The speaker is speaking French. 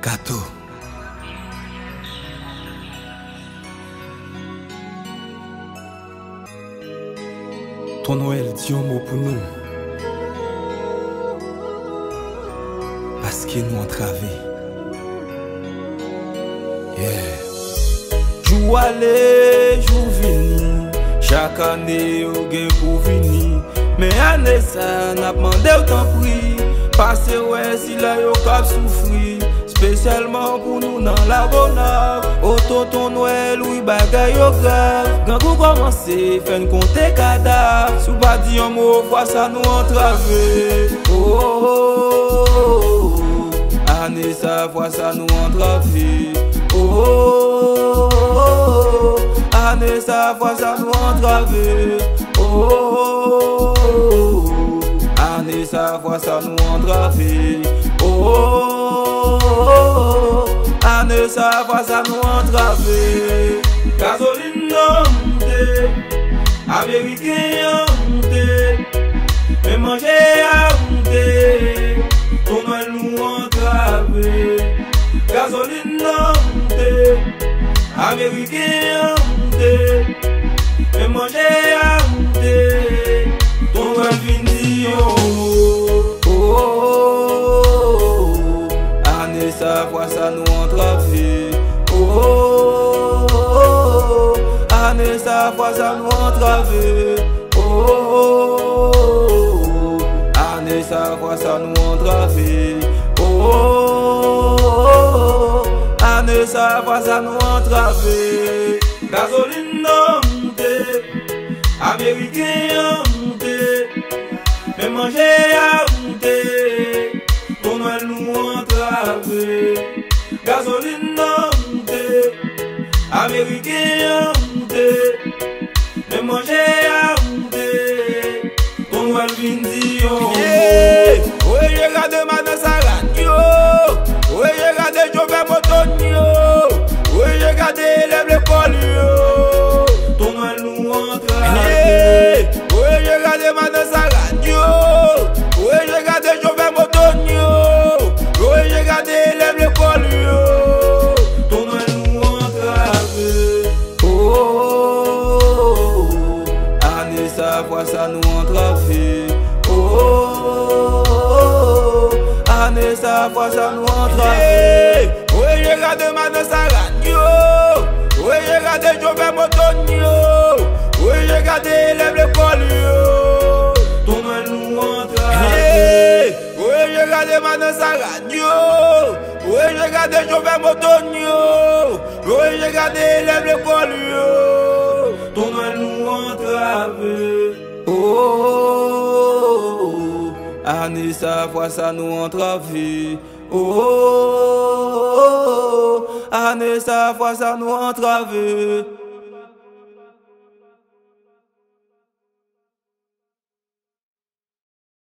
Kato. Ton Noël dit un mot pour nous. Parce qu'il nous entravé. Yeah. Jou aller, jou vini. Chaque année, au gain pour venir. Mais année ça, n'a demandé autant prix. Parce ouais, si là yo cap souffrir. Spécialement pour nous dans la bonne heure. Au tonton Noël, oui, bagay yo grave. Quand vous commencez, faites compter cadavre. Sous pas dit un mot, fois ça nous entravé. Oh, oh, oh, oh. Année ça, fois ça nous entravé. Oh, oh, oh, oh. Année ça, fois ça nous entravé. Oh, oh, oh, oh. Année ça, fois ça nous entravé. Oh, oh, oh. Année ça, fois ça nous entravé. Gasoline non monté, américain monté, mais manger à monter, ton Noël nous entravé. Gasoline non monté, américain monté, mais manger à monter, ton Noël vini oh, oh, oh, oh. Année ça, fois ça nous entravé. Oh, oh, oh, oh. Année ça, fois ça nous entravé. Oh, oh, oh, oh. Année ça, fois ça nous entravé. Oh, oh, oh, oh. Année ça, fois ça nous entravé. Gasoline non monté, américain monté, mais manger à monter, ton Noël nous entravé. Gasoline non monté, américain monté, mais manger à monter, ton Noël vindi oh. Yeah. Oui, j'ai regardé Madame Saragno. Oui, j'ai regardé Jovet Motonio. Oui, j'ai regardé Lève l'école yo. Ton Noël nous entravé. Oui, j'ai regardé Madame Saragno. Oui, j'ai regardé Jovet Motonio. Oui, j'ai regardé Lève l'école yo. Ton Noël nous entravé. Oh, oh, oh, oh. Année ça, fois ça nous entravé. Oh, oh, oh, oh. Année ça, fois ça nous entravé. Oui, j'ai regardé Madame Saragno. Oui, j'ai regardé Jovet Motonio. Oui, j'ai regardé Lève l'école yo. Ton Noël nous entravé. Oui, j'ai regardé Madame Saragno. Oui, j'ai regardé Jovet Motonio. Oui, j'ai regardé Lève l'école yo. Ton Noël nous entravé. Oh, oh, oh, oh. Année ça, fois ça nous entravé. Oh, oh, oh, oh. Année ça, fois ça nous entravé.